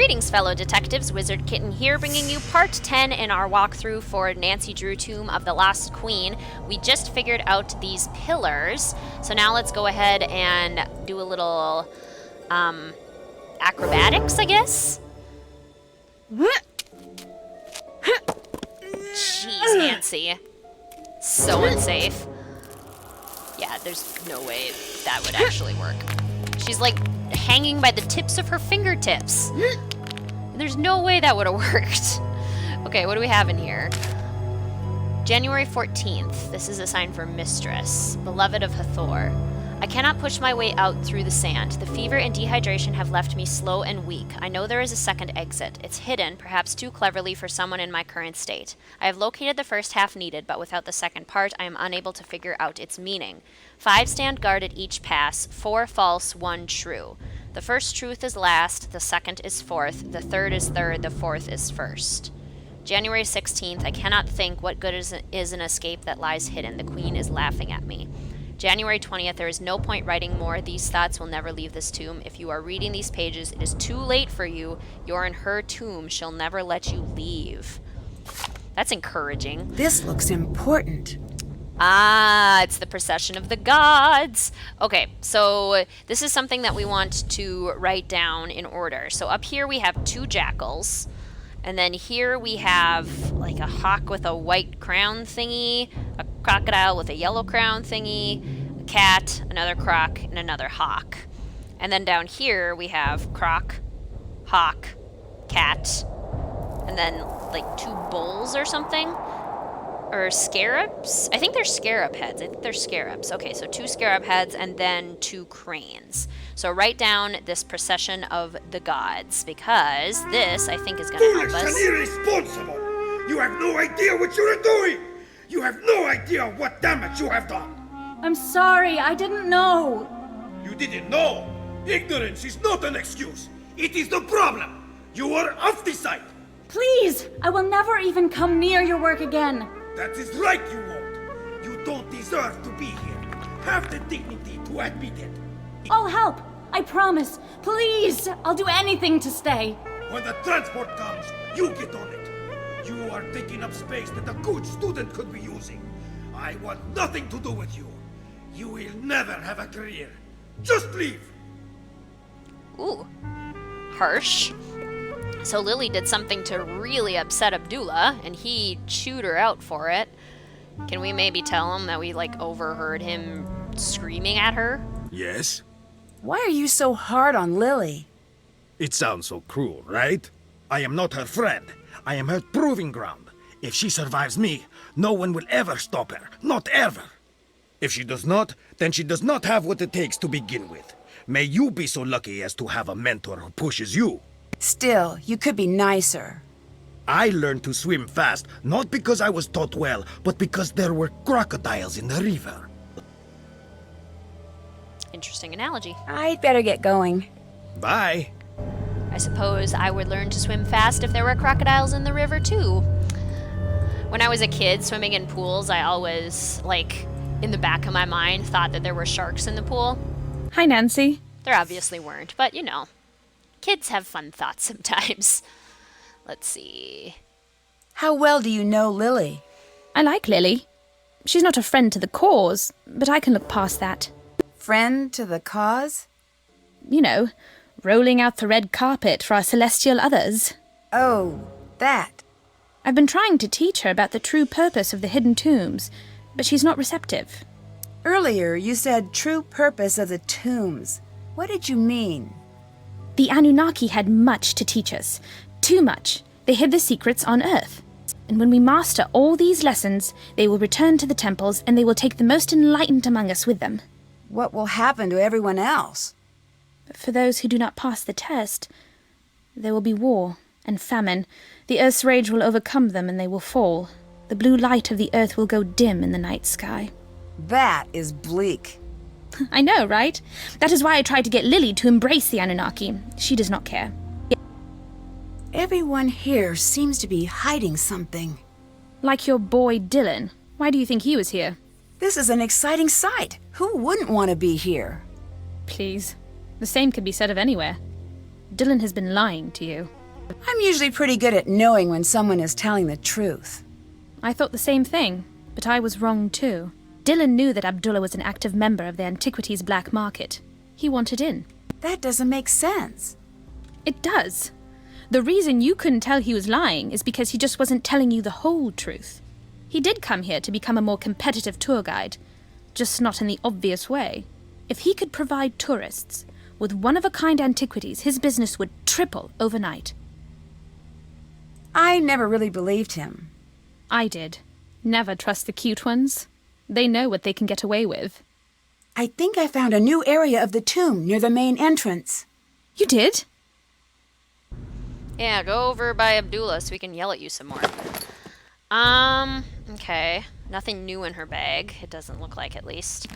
Greetings, fellow detectives. Wizard Kitten here, bringing you part 10 in our walkthrough for Nancy Drew Tomb of the Lost Queen. We just figured out these pillars, so now let's go ahead and do a little, acrobatics, I guess? Jeez, Nancy. So unsafe. Yeah, there's no way that would actually work. She's like hanging by the tips of her fingertips. There's no way that would have worked. Okay, what do we have in here? January 14th. This is a sign for Mistress, beloved of Hathor. I cannot push my way out through the sand. The fever and dehydration have left me slow and weak. I know there is a second exit. It's hidden, perhaps too cleverly for someone in my current state. I have located the first half needed, but without the second part, I am unable to figure out its meaning. 5 stand guard at each pass, 4 false, 1 true. The first truth is last, the second is fourth, the third is third, the fourth is first. January 16th. I cannot think what good is an escape that lies hidden. The queen is laughing at me. January 20th, there is no point writing more. These thoughts will never leave this tomb. If you are reading these pages, it is too late for you. You're in her tomb. She'll never let you leave. That's encouraging. This looks important. Ah, it's the procession of the gods. Okay, so this is something that we want to write down in order. So up here we have 2 jackals. And then here we have like a hawk with a white crown thingy, a crocodile with a yellow crown thingy, a cat, another croc, and another hawk. And then down here we have croc, hawk, cat, and then like 2 bulls or something. Or scarabs? I think they're scarab heads. I think they're scarabs. Okay, so 2 scarab heads and then 2 cranes. So write down this procession of the gods, because this, I think, is going to help us. Foolish and irresponsible! You have no idea what you are doing! You have no idea what damage you have done! I'm sorry, I didn't know. You didn't know? Ignorance is not an excuse! It is the problem! You are off the site! Please, I will never even come near your work again. That is right, you won't! You don't deserve to be here! Have the dignity to admit it! I'll help, I promise. Please, I'll do anything to stay. When the transport comes, you get on it! You are taking up space that a good student could be using! I want nothing to do with you! You will never have a career! Just leave! Ooh, harsh. So Lily did something to really upset Abdullah, and he chewed her out for it. Can we maybe tell him that we, like, overheard him screaming at her? Yes? Why are you so hard on Lily? It sounds so cruel, right? I am not her friend. I am her proving ground. If she survives me, no one will ever stop her. Not ever. If she does not, then she does not have what it takes to begin with. May you be so lucky as to have a mentor who pushes you. Still, you could be nicer. I learned to swim fast, not because I was taught well, but because there were crocodiles in the river. Interesting analogy. I'd better get going. Bye. I suppose I would learn to swim fast if there were crocodiles in the river, too. When I was a kid, swimming in pools, I always, like, in the back of my mind, thought that there were sharks in the pool. Hi, Nancy. There obviously weren't, but, you know. Kids have fun thoughts sometimes. Let's see. How well do you know Lily? I like Lily. She's not a friend to the cause, but I can look past that. Friend to the cause? You know, rolling out the red carpet for our celestial others. Oh, that. I've been trying to teach her about the true purpose of the hidden tombs, but she's not receptive. Earlier, you said true purpose of the tombs. What did you mean? The Anunnaki had much to teach us. Too much. They hid the secrets on Earth. And when we master all these lessons, they will return to the temples and they will take the most enlightened among us with them. What will happen to everyone else? But for those who do not pass the test, there will be war and famine. The Earth's rage will overcome them and they will fall. The blue light of the Earth will go dim in the night sky. That is bleak. I know, right? That is why I tried to get Lily to embrace the Anunnaki. She does not care. Everyone here seems to be hiding something. Like your boy Dylan. Why do you think he was here? This is an exciting sight. Who wouldn't want to be here? Please. The same could be said of anywhere. Dylan has been lying to you. I'm usually pretty good at knowing when someone is telling the truth. I thought the same thing, but I was wrong too. Dylan knew that Abdullah was an active member of the antiquities black market. He wanted in. That doesn't make sense. It does. The reason you couldn't tell he was lying is because he just wasn't telling you the whole truth. He did come here to become a more competitive tour guide, just not in the obvious way. If he could provide tourists with one-of-a-kind antiquities, his business would triple overnight. I never really believed him. I did. Never trust the cute ones. They know what they can get away with. I think I found a new area of the tomb near the main entrance. You did? Yeah, go over by Abdullah so we can yell at you some more. Okay. Nothing new in her bag. It doesn't look like, at least.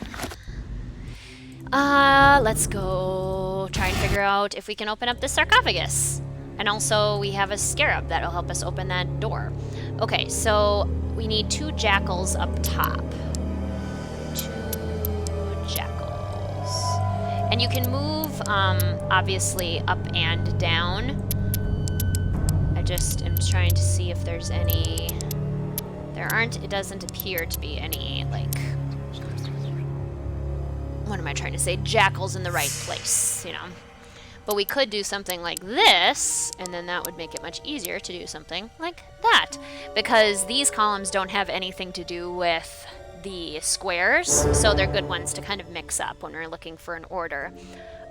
Let's go try and figure out if we can open up this sarcophagus. And also, we have a scarab that'll help us open that door. Okay, so we need 2 jackals up top. 2 jackals. And you can move, obviously, up and down. I just am trying to see if there's any... There aren't, it doesn't appear to be any, like... What am I trying to say? Jackals in the right place, you know? But we could do something like this, and then that would make it much easier to do something like that. Because these columns don't have anything to do with the squares, so they're good ones to kind of mix up when we're looking for an order.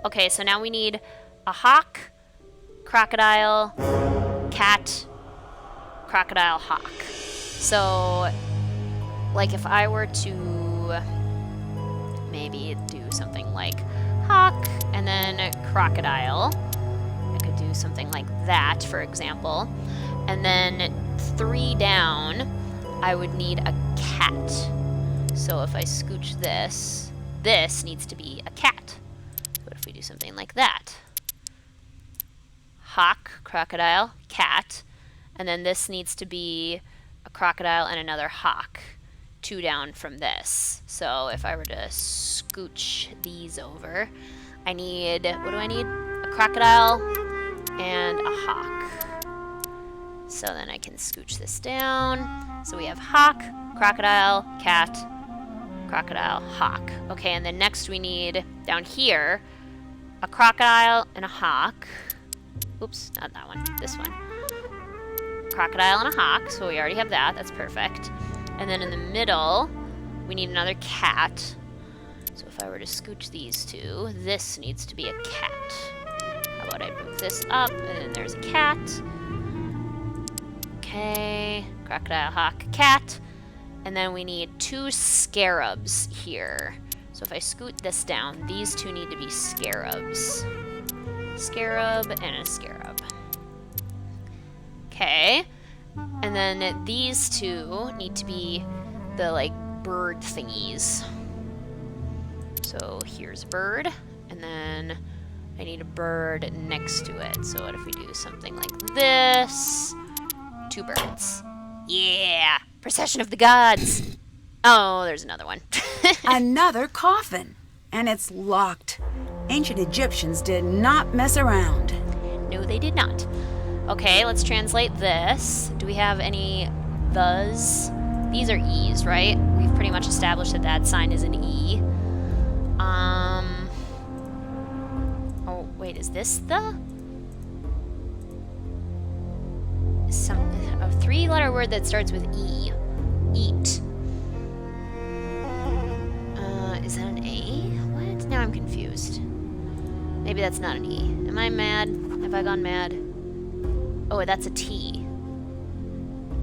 Okay, so now we need a hawk, crocodile, cat, crocodile, hawk. So, like if I were to maybe do something like hawk and then crocodile, I could do something like that, for example. And then 3 down, I would need a cat. So if I scooch this, this needs to be a cat. What if we do something like that? Hawk, crocodile, cat, and then this needs to be a crocodile and another hawk. 2 down from this. So if I were to scooch these over, I need, what do I need? A crocodile and a hawk. So then I can scooch this down. So we have hawk, crocodile, cat, crocodile, hawk. Okay, and then next we need, down here, a crocodile and a hawk. Oops, not that one, this one. Crocodile and a hawk, so we already have that, that's perfect. And then in the middle, we need another cat. So if I were to scooch these 2, this needs to be a cat. How about I move this up, and then there's a cat. Okay, crocodile, hawk, cat. And then we need 2 scarabs here. So if I scoot this down, these 2 need to be scarabs. Scarab and a scarab. Okay. And then these 2 need to be the, like, bird thingies. So here's a bird, and then I need a bird next to it. So what if we do something like this? 2 birds. Yeah! Procession of the gods! Oh, there's another one. Another coffin. And it's locked. Ancient Egyptians did not mess around. No, they did not. Okay, let's translate this. Do we have any thes? These are E's, right? We've pretty much established that that sign is an E. Oh, wait, is this the? A 3-letter word that starts with E. Eat. Is that an A? What? Now I'm confused. Maybe that's not an E. Am I mad? Have I gone mad? Oh, that's a T.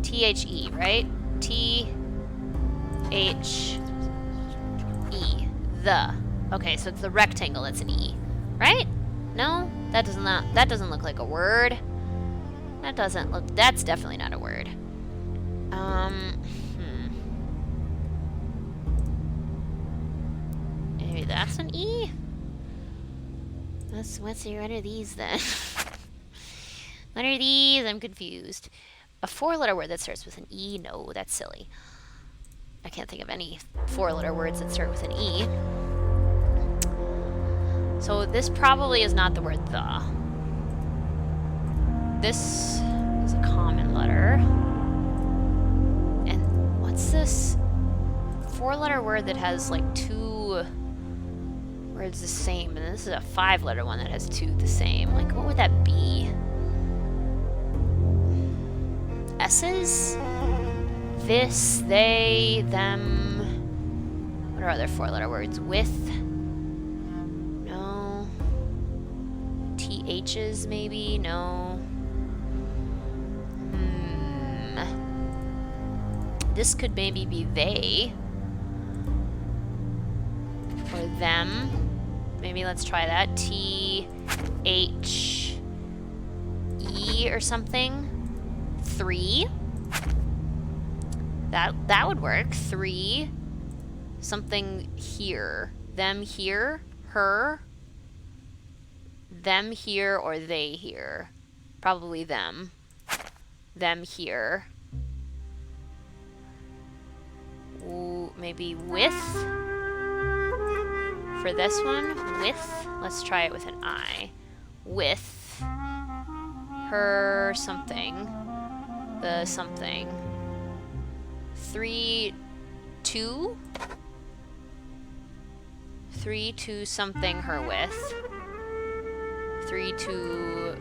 T-H-E, right? T-H-E. The. Okay, so it's the rectangle that's an E. Right? No? That doesn't look like a word. That's definitely not a word. Maybe that's an E? What are these then? What are these? I'm confused. A 4-letter word that starts with an E? No, that's silly. I can't think of any 4-letter words that start with an E. So this probably is not the word the. this is a common letter. And what's this? 4-letter word that has like 2 words the same, and this is a 5-letter one that has 2 the same. Like, what would that be? S's? This, they, them. What are other 4-letter words? With? No. THs, maybe? No. This could maybe be they. Or them. Maybe let's try that. THE or something. 3. That would work. 3. Something here. Them here. Her. Them here or they here. Probably them. Them here. Ooh, maybe with. For this one, with. Let's try it with an I. With. Her something. The something. 3, 2? 3 to something her with. 3 to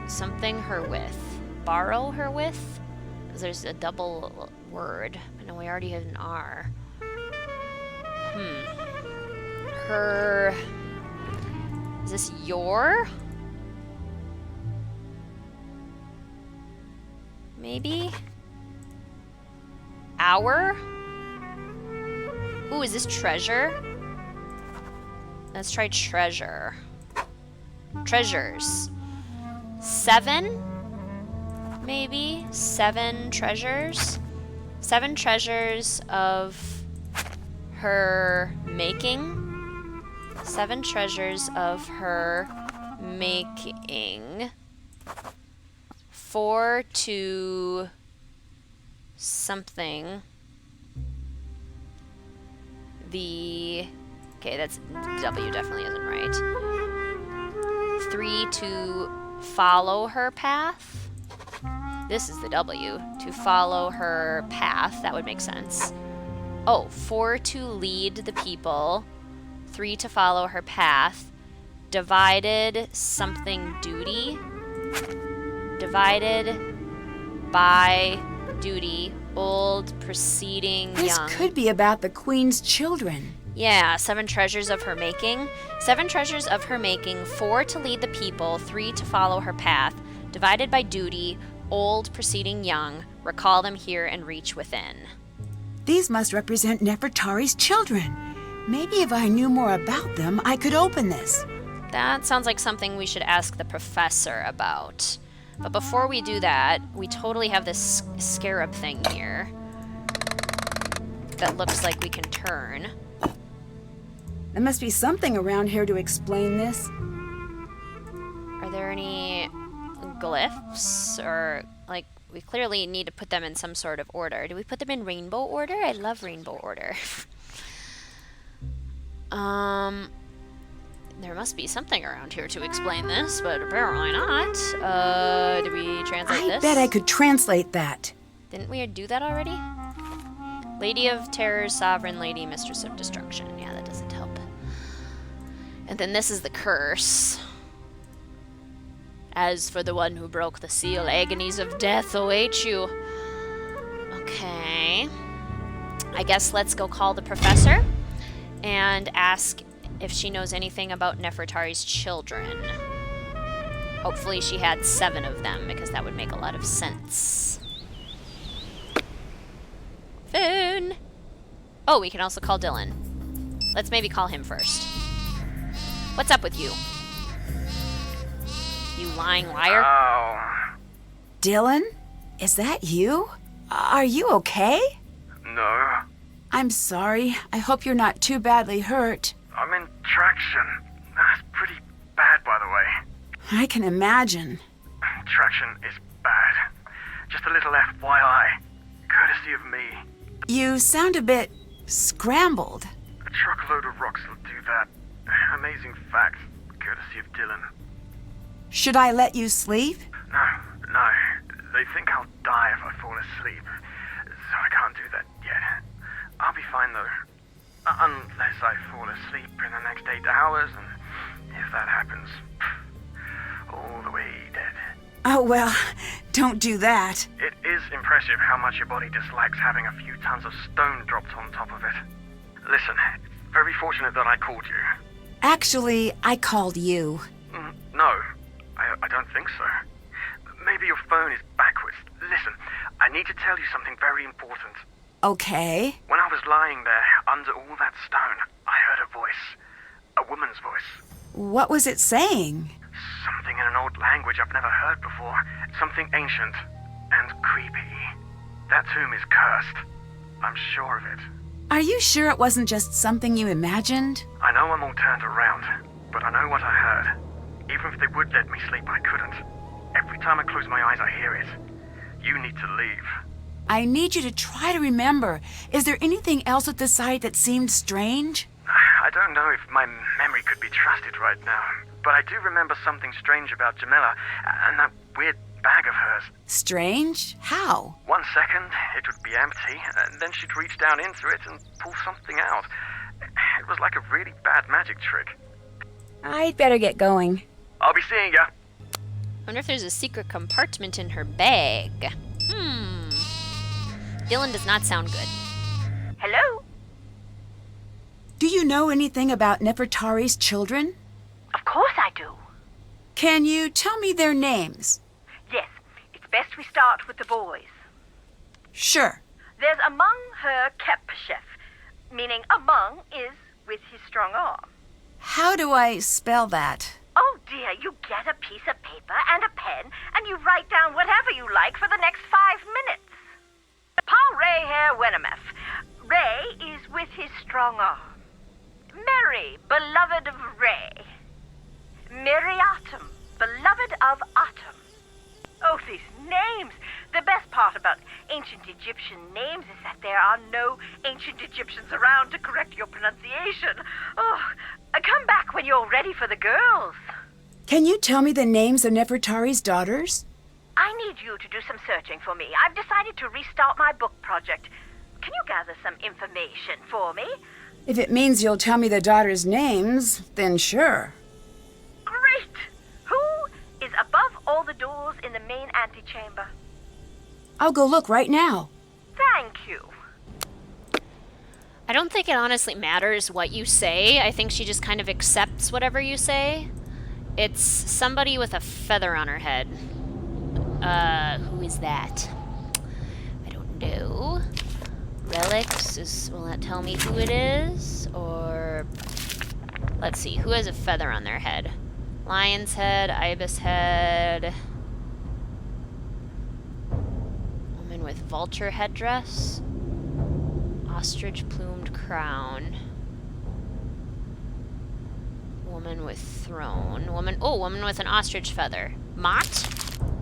something her with. Borrow her with? Because there's a double word. I know we already have an R. Her... Is this your? Maybe? Our? Ooh, is this treasure? Let's try treasure. Treasures. 7? Maybe? 7 treasures? 7 treasures of her making. 7 treasures of her making. 4 to something. Okay, that's W definitely isn't right. 3 to follow her path. This is the W. To follow her path. That would make sense. Oh, 4 to lead the people. 3 to follow her path. Divided something duty. Divided by duty. Old, preceding, This young. could be about the queen's children. Yeah, 7 treasures of her making. 7 treasures of her making. 4 to lead the people. 3 to follow her path. Divided by duty. Old, preceding, young. Recall them here and reach within. These must represent Nefertari's children. Maybe if I knew more about them, I could open this. That sounds like something we should ask the professor about. But before we do that, we totally have this scarab thing here that looks like we can turn. There must be something around here to explain this. Are there any glyphs? Or, like, we clearly need to put them in some sort of order. Do we put them in rainbow order? I love rainbow order. There must be something around here to explain this, but apparently not. Did we translate this? I bet I could translate that. Didn't we do that already? Lady of Terror, Sovereign Lady, Mistress of Destruction. Yeah, that doesn't help. And then this is the curse. As for the one who broke the seal, agonies of death await you. Okay. I guess let's go call the professor and ask if she knows anything about Nefertari's children. Hopefully she had 7 of them, because that would make a lot of sense. Phone! Oh, we can also call Dylan. Let's maybe call him first. What's up with you? You lying liar? Oh. Dylan? Is that you? Are you okay? No. I'm sorry. I hope you're not too badly hurt. I'm in traction. That's pretty bad, by the way. I can imagine. Traction is bad. Just a little FYI. Courtesy of me. You sound a bit scrambled. A truckload of rocks will do that. Amazing fact. Courtesy of Dylan. Should I let you sleep? No. They think I'll die if I fall asleep. So I can't do that yet. I'll be fine though. Unless I fall asleep in the next 8 hours, and if that happens, all the way dead. Oh, well, don't do that. It is impressive how much your body dislikes having a few tons of stone dropped on top of it. Listen, it's very fortunate that I called you. Actually, I called you. No, I don't think so. Maybe your phone is backwards. Listen, I need to tell you something very important. Okay. When I was lying there, under all that stone, I heard a voice. A woman's voice. What was it saying? Something in an old language I've never heard before. Something ancient and creepy. That tomb is cursed. I'm sure of it. Are you sure it wasn't just something you imagined? I know I'm all turned around, but I know what I heard. Even if they would let me sleep, I couldn't. Every time I close my eyes, I hear it. You need to leave. I need you to try to remember. Is there anything else at the site that seemed strange? I don't know if my memory could be trusted right now, but I do remember something strange about Jamila and that weird bag of hers. Strange? How? 1 second, it would be empty, and then she'd reach down into it and pull something out. It was like a really bad magic trick. I'd better get going. I'll be seeing ya. I wonder if there's a secret compartment in her bag. Dylan does not sound good. Hello? Do you know anything about Nefertari's children? Of course I do. Can you tell me their names? Yes, it's best we start with the boys. Sure. There's among her Kepchef, meaning among is with his strong arm. How do I spell that? Oh dear, you get a piece of paper and a pen and you write down whatever you like for the next 5 minutes. Paul Ray Hare Wenemeth. Ray is with his strong arm. Mary, beloved of Ray. Miriatum, beloved of Atum. Oh, these names! The best part about ancient Egyptian names is that there are no ancient Egyptians around to correct your pronunciation. Oh, come back when you're ready for the girls. Can you tell me the names of Nefertari's daughters? I need you to do some searching for me. I've decided to restart my book project. Can you gather some information for me? If it means you'll tell me the daughters' names, then sure. Great! Who is above all the doors in the main antechamber? I'll go look right now. Thank you. I don't think it honestly matters what you say. I think she just kind of accepts whatever you say. It's somebody with a feather on her head. Who is that? I don't know. Relics, will that tell me who it is? Or, let's see, who has a feather on their head? Lion's head, ibis head. Woman with vulture headdress. Ostrich plumed crown. Woman with throne. Woman with an ostrich feather. Mott?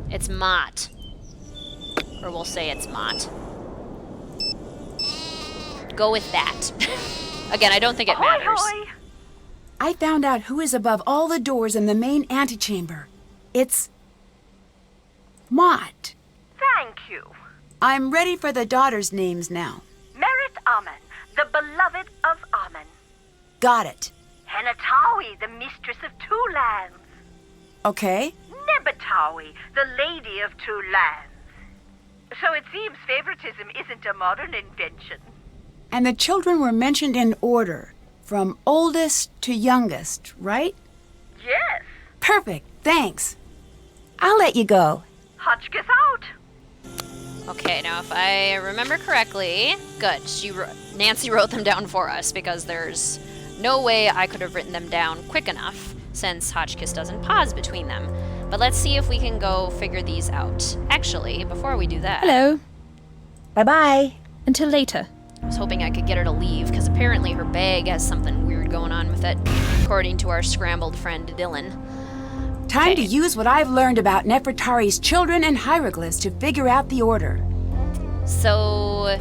It's Mott. Or we'll say it's Mott. Go with that. Again, I don't think it Ahoy, matters. hoy! I found out who is above all the doors in the main antechamber. It's Mott. Thank you. I'm ready for the daughters' names now. Merit Amen, the beloved of Amen. Got it. Henatawi, the mistress of 2 lands. Okay. Nebatawi, the lady of 2 lands. So it seems favoritism isn't a modern invention. And the children were mentioned in order, from oldest to youngest, right? Yes. Perfect, thanks. I'll let you go. Hotchkiss out. Okay, now if I remember correctly, good. Nancy wrote them down for us because there's no way I could have written them down quick enough since Hotchkiss doesn't pause between them. But let's see if we can go figure these out. Actually, before we do that, Hello. Bye-bye. Until later. I was hoping I could get her to leave because apparently her bag has something weird going on with it, according to our scrambled friend Dylan. Time to Okay. use what I've learned about Nefertari's children and hieroglyphs to figure out the order. So,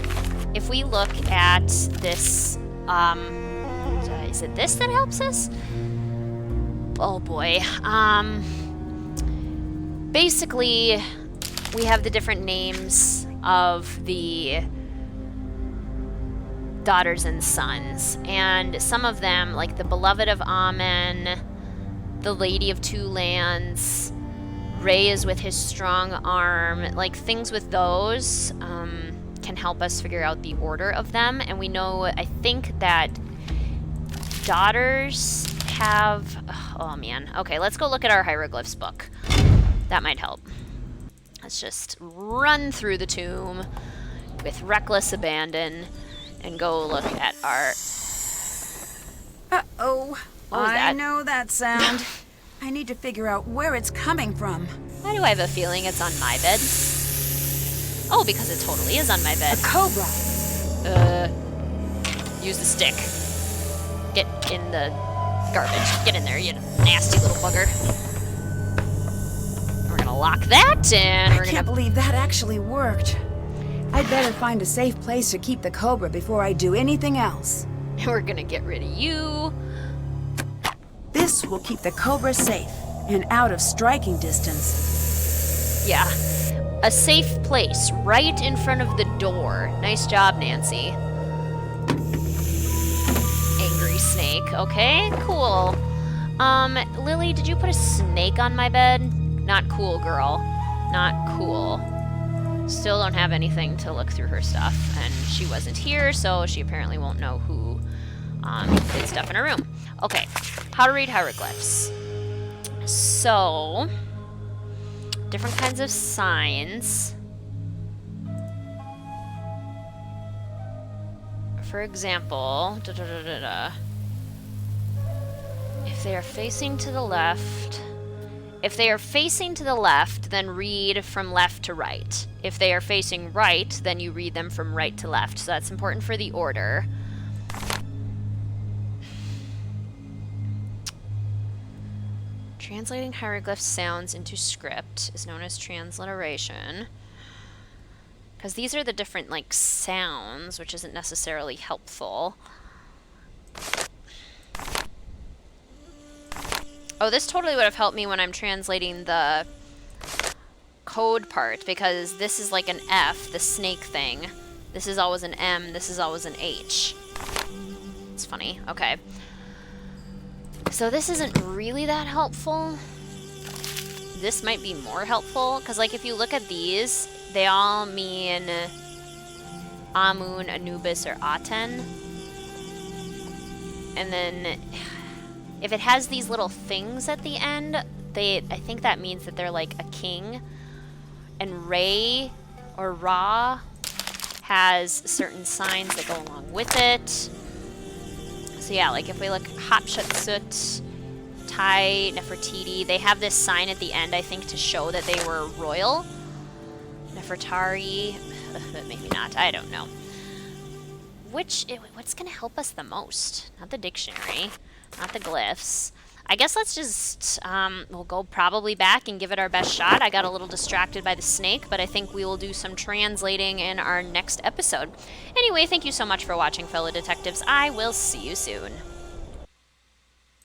if we look at this, is it this that helps us? Oh boy. basically, we have the different names of the daughters and sons, and some of them, like the Beloved of Amen, the Lady of Two Lands, Ray is with his strong arm, like things with those can help us figure out the order of them. And we know, I think that daughters have, oh man, okay, let's go look at our hieroglyphs book. That might help. Let's just run through the tomb with reckless abandon and go look at our... Uh-oh. What was I that? know that sound. I need to figure out where it's coming from. Why do I have a feeling it's on my bed? Oh, because it totally is on my bed. A cobra. Use the stick. Get in the garbage. Get in there, you nasty little bugger. We're gonna lock that, and I we're can't gonna... believe that actually worked. I'd better find a safe place to keep the cobra before I do anything else. We're gonna get rid of you. This will keep the cobra safe and out of striking distance. Yeah. A safe place right in front of the door. Nice job, Nancy. Angry snake. Okay, cool. Lily, did you put a snake on my bed? Not cool, girl. Not cool. Still don't have anything to look through her stuff, and she wasn't here, so she apparently won't know who did stuff in her room. Okay, how to read hieroglyphs. So, different kinds of signs. For example, if they are facing to the left, then read from left to right. If they are facing right, then you read them from right to left. So that's important for the order. Translating hieroglyph sounds into script is known as transliteration. Because these are the different, like, sounds, which isn't necessarily helpful. Oh, this totally would have helped me when I'm translating the code part, because this is like an F, the snake thing. This is always an M, this is always an H. It's funny. Okay. So this isn't really that helpful. This might be more helpful, because like if you look at these, they all mean Amun, Anubis, or Aten. And then if it has these little things at the end, I think that means that they're like a king. And Re or Ra has certain signs that go along with it. So yeah, like if we look Hatshepsut, Tai, Nefertiti, they have this sign at the end, I think, to show that they were royal. Nefertari, maybe not, I don't know. What's gonna help us the most? Not the dictionary, not the glyphs. I guess let's just, we'll go probably back and give it our best shot. I got a little distracted by the snake, but I think we will do some translating in our next episode. Anyway, thank you so much for watching, fellow detectives. I will see you soon.